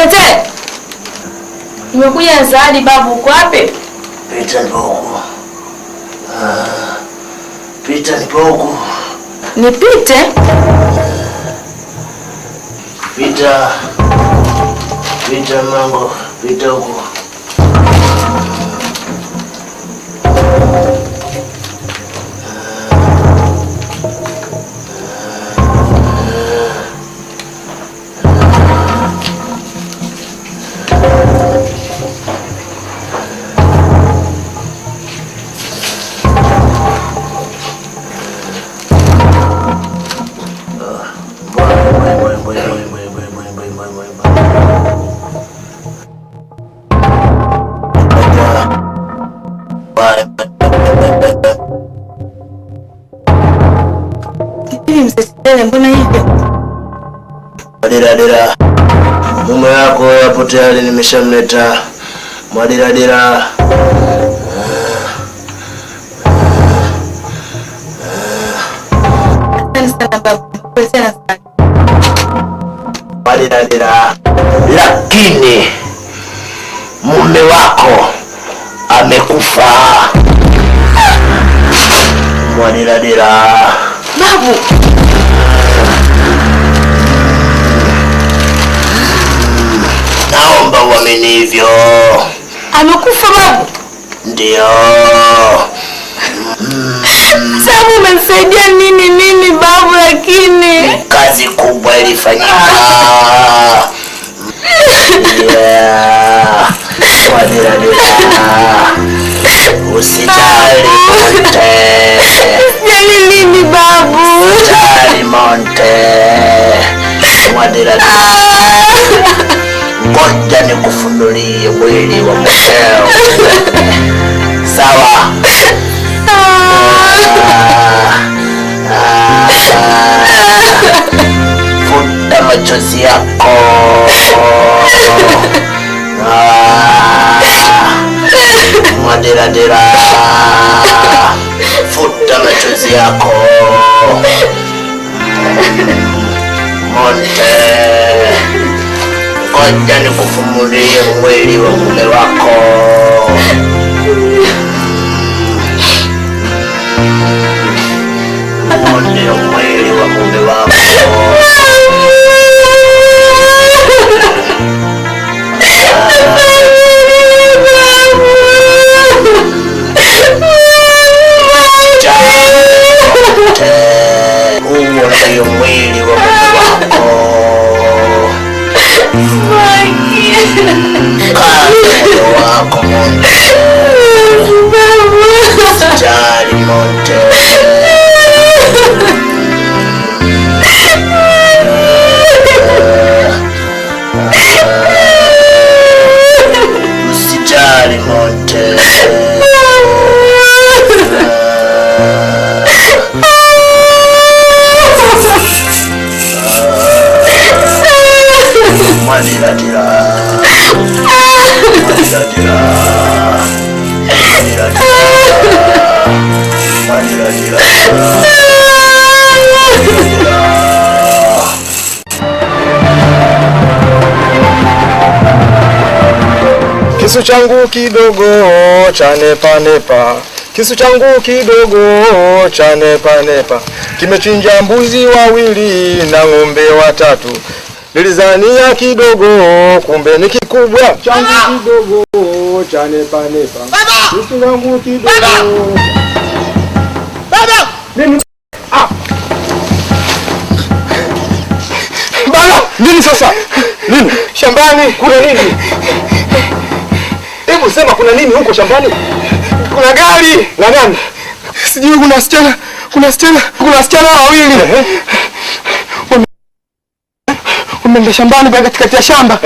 Niletee. Nimekuja na zawadi babu, uko wapi? Pita nipo huku. Pita nipo huku. Nipite? Pita. Pita mango, pita huku. Mbona hivyo? Dira. Mume wako hapo tayari nimeshamleta. Dira. Dira. Lakini mume wako amekufa. Dira. Babu. Naomba uamini hivyo. Amekufa babu? Ndio. Sababu umenisaidia nini mimi babu, lakini kazi kubwa ilifanyika. Yeah. Dira. Usijali Monte. Usijali nini babu? Usijali Monte. Dira. Ngoja nikufunulie mwili wa mkeo. Sawa? Futa machozi yako. Dira. Futa machozi yako. Monte. Ngoja nikufumulie mwili wa mume wako. Ndio mwili wa mume wako. Huo ndio mwili wa mume wako. Moyo wako Monte. Usijali Monte. Usijali Monte. Kisu changu kidogo chanepa. Kisu changu kidogo chanepa. Kimechinja mbuzi wawili na ng'ombe watatu. Nilizania kidogo kumbe ni kikubwa. Changu kidogo chanepa. Kisu changu kidogo. Baba! Nini? Baba! Nini sasa? Nini? Shambani kuna nini? Hebu sema kuna nini huko shambani? Kuna gari. La nani? Sijui kuna wasichana wawili. Wameenda shambani pale katikati ya shamba.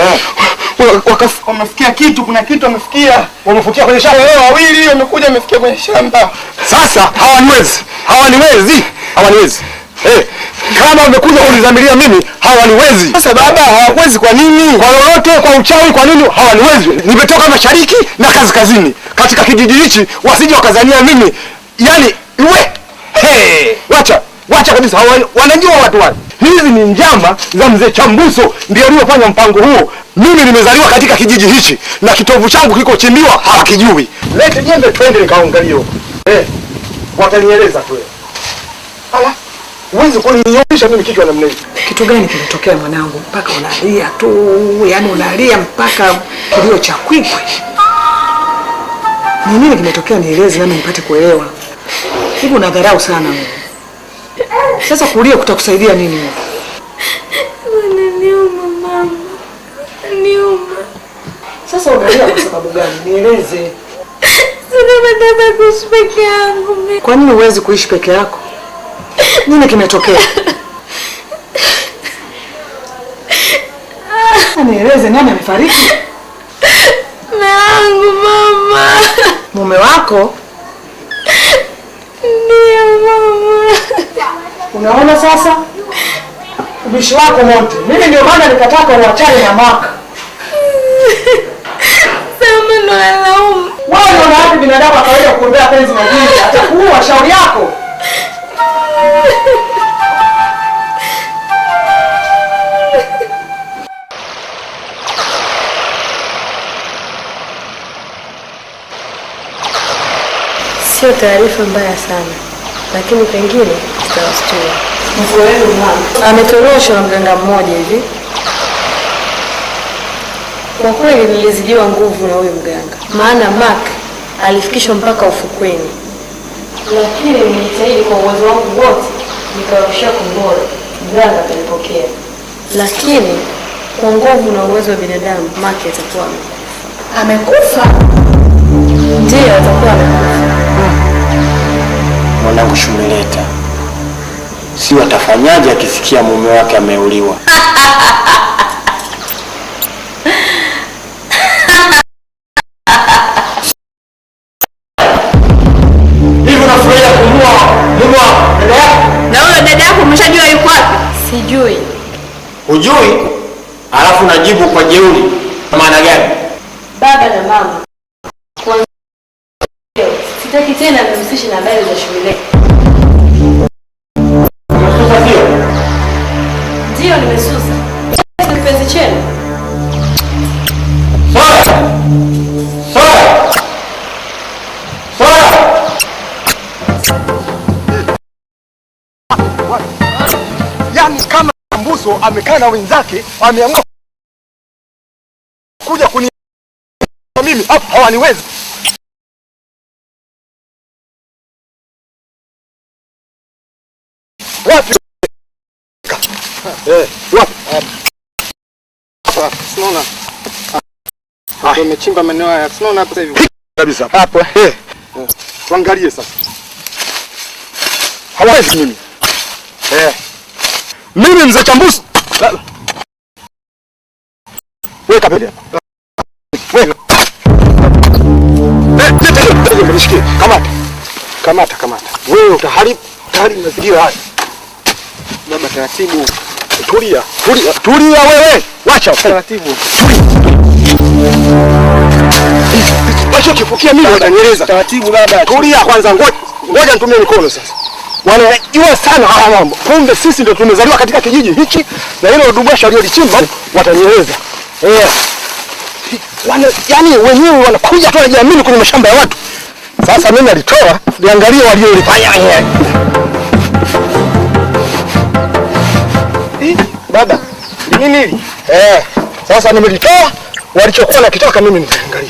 Wamefikia kitu, kuna kitu wamefikia. Wamefikia kwenye shamba wao wawili, wamekuja wamefikia kwenye shamba. Sasa hawaniwezi. Kama wamekuja kunizamilia mimi, hawaniwezi. Sasa baba, hawawezi kwa nini? Kwa lolote, kwa uchawi, kwa nini hawaniwezi? Nimetoka mashariki na kaskazini. Katika kijiji hichi wasije wakazania mimi. Yaani, wacha kabisa, wanajua watu wale. Hizi ni njama za mzee Chambuso, ndio aliyofanya mpango huo. Mimi nimezaliwa katika kijiji hichi na kitovu changu kiko chimbiwa, hawakijui. Lete jembe twende nikaangalie. Watanieleza tu. Ala, uweze kunionyesha mimi kichwa namna hii. Kitu gani kilitokea mwanangu mpaka unalia tu? Yaani unalia mpaka kilio cha kwikwi. Ni nini kimetokea, nieleze nami nipate kuelewa. Hivi unadharau sana wewe. Sasa kulia kutakusaidia nini wewe? Niuma mama. Niuma. Sasa unalia kwa sababu gani? Nieleze. Nataka kuishi peke yangu. Kwa nini huwezi kuishi peke yako? Nini kimetokea? Nieleze, nani amefariki? Mume wangu mama. Mume wako? Ndio mama. Unaona sasa? Ubishi wako wote. Mimi ndio maana nikataka uachane na Maka. Sema ndo nalaumu. Wewe unaona wapi binadamu akaweza kuombea penzi na jini? Atakuua shauri yako. Sio taarifa mbaya sana, lakini pengine zitawashtua. Mvua wenu mama Ametoroshwa na mganga mmoja hivi. Kwa kweli nilizidiwa nguvu na huyu mganga, maana Mark alifikishwa mpaka ufukweni, lakini nilijitahidi kwa uwezo wangu wote nikawarushia kombora. Mganga akanipokea, lakini kwa nguvu na uwezo wa binadamu Mark atakuwa amekufa. Ndiyo, atakuwa amekufa. Mwanangu Shumileta, si atafanyaje akisikia mume wake ameuliwa? Hivi unafurahia kumua mume wa dada yako? Na huyo dada yako umeshajua yuko wapi? Sijui. Hujui? Alafu najibu kwa jeuri. Maana gani? Baba na mama, kwanza sitaki tena nihusishe na habari za shule. Umesusa sio? Ndio nimesusa. Ni kipenzi chenu. Sora! Sora! Sora! Yaani kama Chambuso amekaa na wenzake, ameamua kuja kuni mimi hapa, hawaniwezi. Wapi? Wapi? Unaona? Hapo nimechimba maeneo haya. Unaona hapo sasa hivi? Kabisa. Hapo. Tuangalie sasa. Hawezi mimi. Mimi mzee Chambuso. Weka pale hapa. Weka. Nishike. Kamata. Kamata, kamata. Wewe utaharibu mazingira haya. Baba taratibu. Tulia, tulia, tulia wewe. Wacha Taratibu. Wacha kifukia mimi watanieleza. Taratibu baba. Tulia kwanza, ngoja nitumie mikono sasa. Wanajua sana haya mambo. Kumbe sisi ndio tumezaliwa katika kijiji hichi na hilo dubasha waliolichimba watanieleza. Yaani wenyewe wanakuja tu wanajiamini kwenye mashamba ya watu. Sasa mimi alitoa, niangalie waliolifanya wenyewe. Baba, nini hili? Sasa nimelitoa, walichokuwa nakitaka mimi nitaangalia.